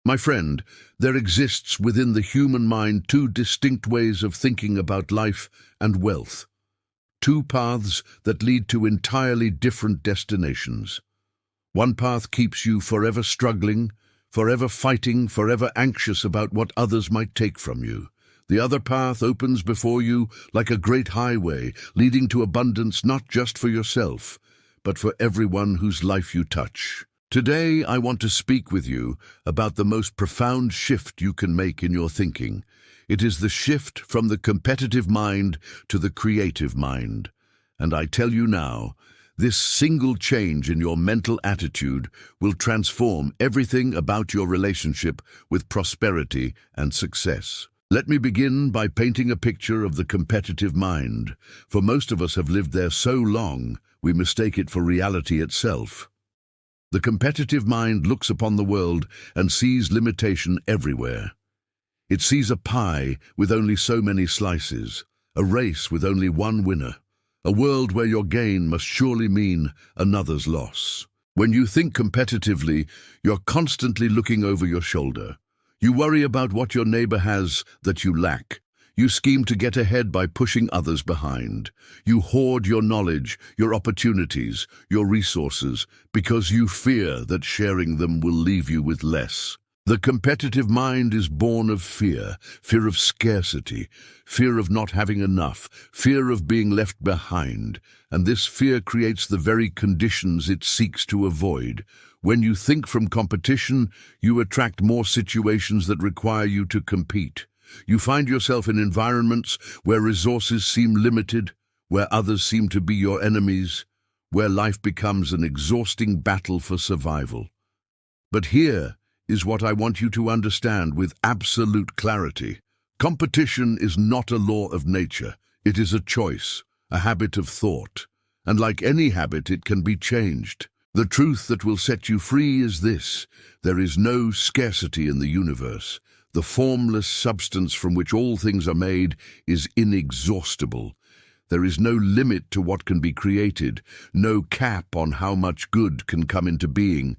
My friend, there exists within the human mind two distinct ways of thinking about life and wealth. Two paths that lead to entirely different destinations. One path keeps you forever struggling, forever fighting, forever anxious about what others might take from you. The other path opens before you like a great highway, leading to abundance not just for yourself, but for everyone whose life you touch. Today, I want to speak with you about the most profound shift you can make in your thinking. It is the shift from the competitive mind to the creative mind. And I tell you now, this single change in your mental attitude will transform everything about your relationship with prosperity and success. Let me begin by painting a picture of the competitive mind. For most of us have lived there so long, we mistake it for reality itself. The competitive mind looks upon the world and sees limitation everywhere. It sees a pie with only so many slices, a race with only one winner, a world where your gain must surely mean another's loss. When you think competitively, you're constantly looking over your shoulder. You worry about what your neighbor has that you lack. You scheme to get ahead by pushing others behind. You hoard your knowledge, your opportunities, your resources, because you fear that sharing them will leave you with less. The competitive mind is born of fear, fear of scarcity, fear of not having enough, fear of being left behind, and this fear creates the very conditions it seeks to avoid. When you think from competition, you attract more situations that require you to compete. You find yourself in environments where resources seem limited, where others seem to be your enemies, where life becomes an exhausting battle for survival. But here is what I want you to understand with absolute clarity. Competition is not a law of nature. It is a choice, a habit of thought. And like any habit, it can be changed. The truth that will set you free is this: there is no scarcity in the universe. The formless substance from which all things are made is inexhaustible. There is no limit to what can be created, no cap on how much good can come into being.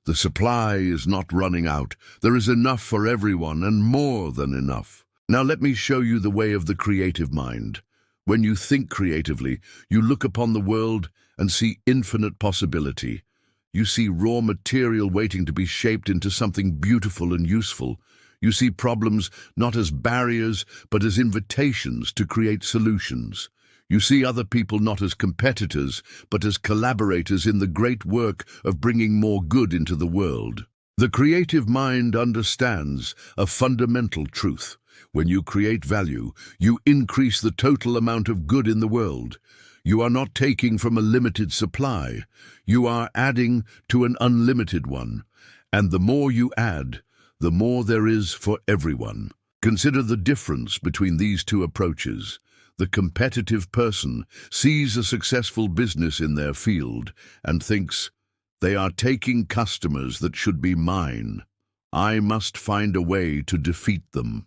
The supply is not running out. There is enough for everyone, and more than enough. Now let me show you the way of the creative mind. When you think creatively, you look upon the world and see infinite possibility. You see raw material waiting to be shaped into something beautiful and useful. You see problems not as barriers, but as invitations to create solutions. You see other people not as competitors, but as collaborators in the great work of bringing more good into the world. The creative mind understands a fundamental truth. When you create value, you increase the total amount of good in the world. You are not taking from a limited supply. You are adding to an unlimited one. And the more you add, the more there is for everyone. Consider the difference between these two approaches. The competitive person sees a successful business in their field and thinks, they are taking customers that should be mine. I must find a way to defeat them.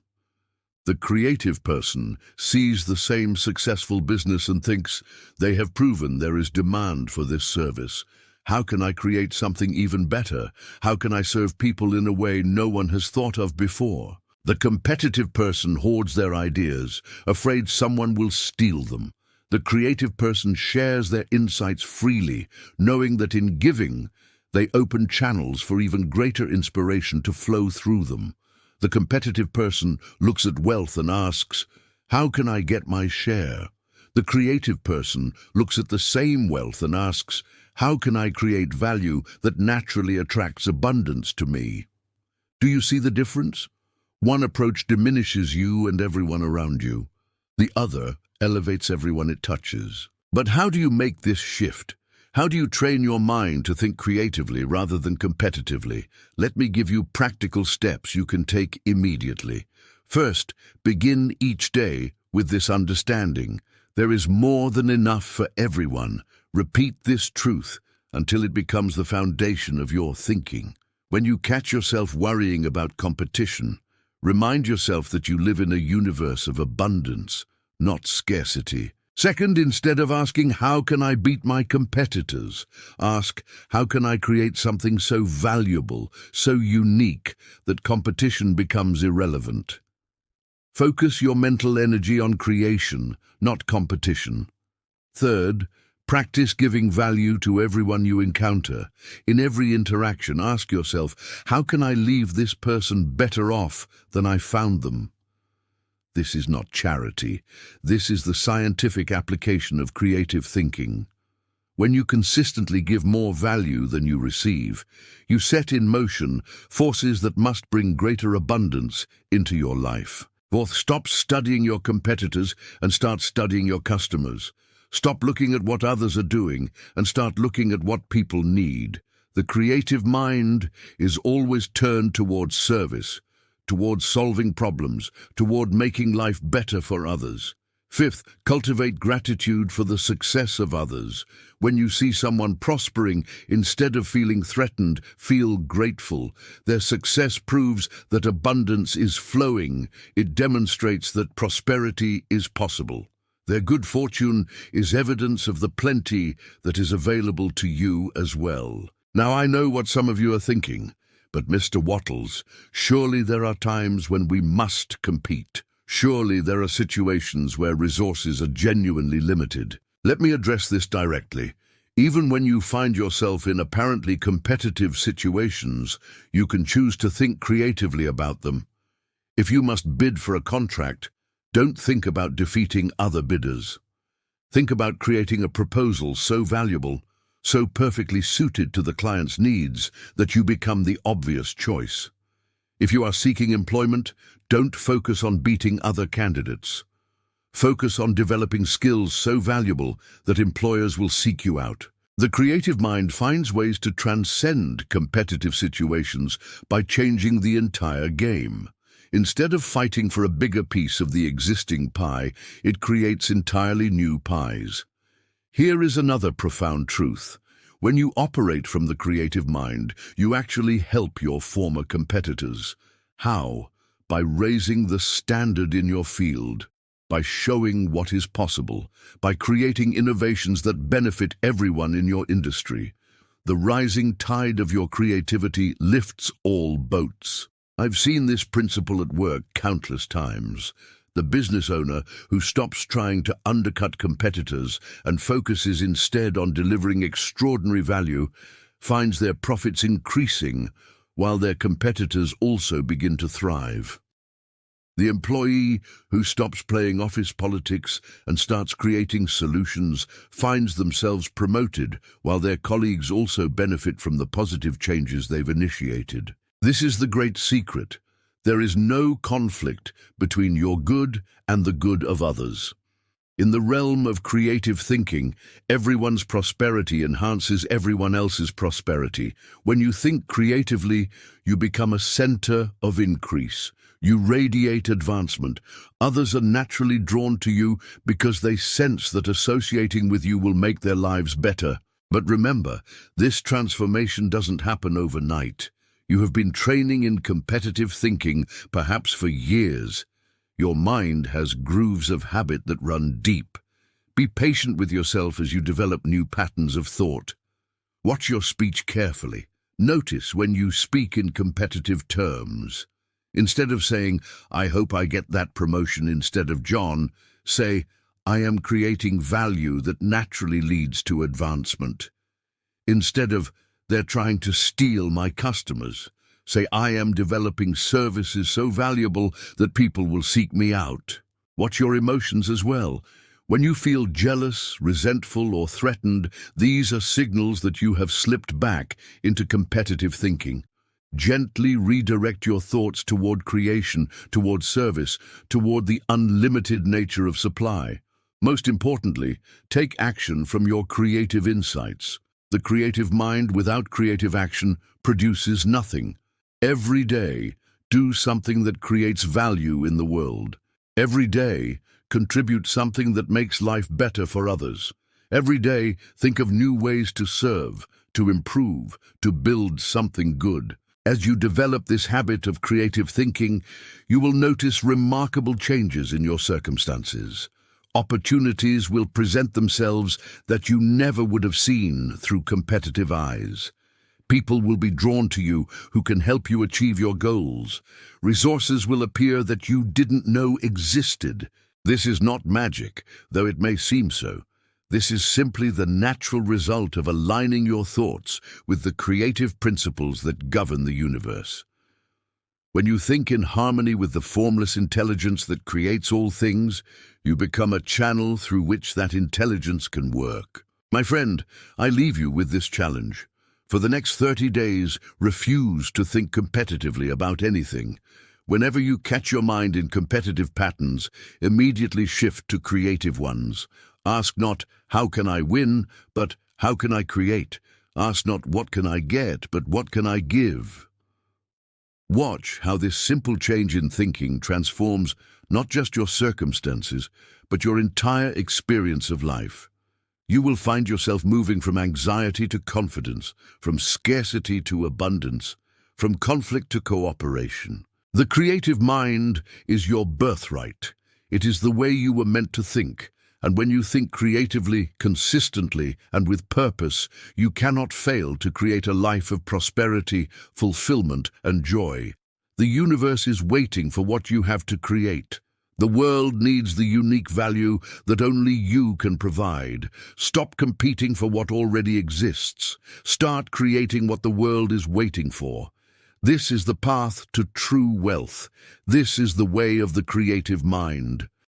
The creative person sees the same successful business and thinks, they have proven there is demand for this service. How can I create something even better? How can I serve people in a way no one has thought of before? The competitive person hoards their ideas, afraid someone will steal them. The creative person shares their insights freely, knowing that in giving, they open channels for even greater inspiration to flow through them. The competitive person looks at wealth and asks, how can I get my share? The creative person looks at the same wealth and asks, how can I create value that naturally attracts abundance to me? Do you see the difference? One approach diminishes you and everyone around you. The other elevates everyone it touches. But how do you make this shift? How do you train your mind to think creatively rather than competitively? Let me give you practical steps you can take immediately. First, begin each day with this understanding. There is more than enough for everyone. Repeat this truth until it becomes the foundation of your thinking. When you catch yourself worrying about competition, remind yourself that you live in a universe of abundance, not scarcity. Second, instead of asking, how can I beat my competitors? Ask, how can I create something so valuable, so unique, that competition becomes irrelevant? Focus your mental energy on creation, not competition. Third, practice giving value to everyone you encounter. In every interaction, ask yourself, how can I leave this person better off than I found them? This is not charity. This is the scientific application of creative thinking. When you consistently give more value than you receive, you set in motion forces that must bring greater abundance into your life. Fourth, stop studying your competitors and start studying your customers. Stop looking at what others are doing and start looking at what people need. The creative mind is always turned towards service, towards solving problems, toward making life better for others. Fifth, cultivate gratitude for the success of others. When you see someone prospering, instead of feeling threatened, feel grateful. Their success proves that abundance is flowing. It demonstrates that prosperity is possible. Their good fortune is evidence of the plenty that is available to you as well. Now I know what some of you are thinking. But Mr. Wattles, surely there are times when we must compete. Surely there are situations where resources are genuinely limited. Let me address this directly. Even when you find yourself in apparently competitive situations, you can choose to think creatively about them. If you must bid for a contract, don't think about defeating other bidders. Think about creating a proposal so valuable, so perfectly suited to the client's needs that you become the obvious choice. If you are seeking employment, don't focus on beating other candidates. Focus on developing skills so valuable that employers will seek you out. The creative mind finds ways to transcend competitive situations by changing the entire game. Instead of fighting for a bigger piece of the existing pie, it creates entirely new pies. Here is another profound truth. When you operate from the creative mind, you actually help your former competitors. How? By raising the standard in your field, by showing what is possible, by creating innovations that benefit everyone in your industry. The rising tide of your creativity lifts all boats. I've seen this principle at work countless times. The business owner who stops trying to undercut competitors and focuses instead on delivering extraordinary value finds their profits increasing while their competitors also begin to thrive. The employee who stops playing office politics and starts creating solutions finds themselves promoted while their colleagues also benefit from the positive changes they've initiated. This is the great secret. There is no conflict between your good and the good of others. In the realm of creative thinking, everyone's prosperity enhances everyone else's prosperity. When you think creatively, you become a center of increase. You radiate advancement. Others are naturally drawn to you because they sense that associating with you will make their lives better. But remember, this transformation doesn't happen overnight. You have been training in competitive thinking, perhaps for years. Your mind has grooves of habit that run deep. Be patient with yourself as you develop new patterns of thought. Watch your speech carefully. Notice when you speak in competitive terms. Instead of saying, "I hope I get that promotion instead of John," say, "I am creating value that naturally leads to advancement." Instead of, "They're trying to steal my customers," say, "I am developing services so valuable that people will seek me out." Watch your emotions as well. When you feel jealous, resentful, or threatened, these are signals that you have slipped back into competitive thinking. Gently redirect your thoughts toward creation, toward service, toward the unlimited nature of supply. Most importantly, take action from your creative insights. The creative mind without creative action produces nothing. Every day, do something that creates value in the world. Every day, contribute something that makes life better for others. Every day, think of new ways to serve, to improve, to build something good. As you develop this habit of creative thinking, you will notice remarkable changes in your circumstances. Opportunities will present themselves that you never would have seen through competitive eyes. People will be drawn to you who can help you achieve your goals. Resources will appear that you didn't know existed. This is not magic, though it may seem so. This is simply the natural result of aligning your thoughts with the creative principles that govern the universe. When you think in harmony with the formless intelligence that creates all things, you become a channel through which that intelligence can work. My friend, I leave you with this challenge. For the next 30 days, refuse to think competitively about anything. Whenever you catch your mind in competitive patterns, immediately shift to creative ones. Ask not, how can I win, but how can I create? Ask not, what can I get, but what can I give? Watch how this simple change in thinking transforms not just your circumstances, but your entire experience of life. You will find yourself moving from anxiety to confidence, from scarcity to abundance, from conflict to cooperation. The creative mind is your birthright. It is the way you were meant to think, and when you think creatively, consistently, and with purpose, you cannot fail to create a life of prosperity, fulfillment, and joy. The universe is waiting for what you have to create. The world needs the unique value that only you can provide. Stop competing for what already exists. Start creating what the world is waiting for. This is the path to true wealth. This is the way of the creative mind.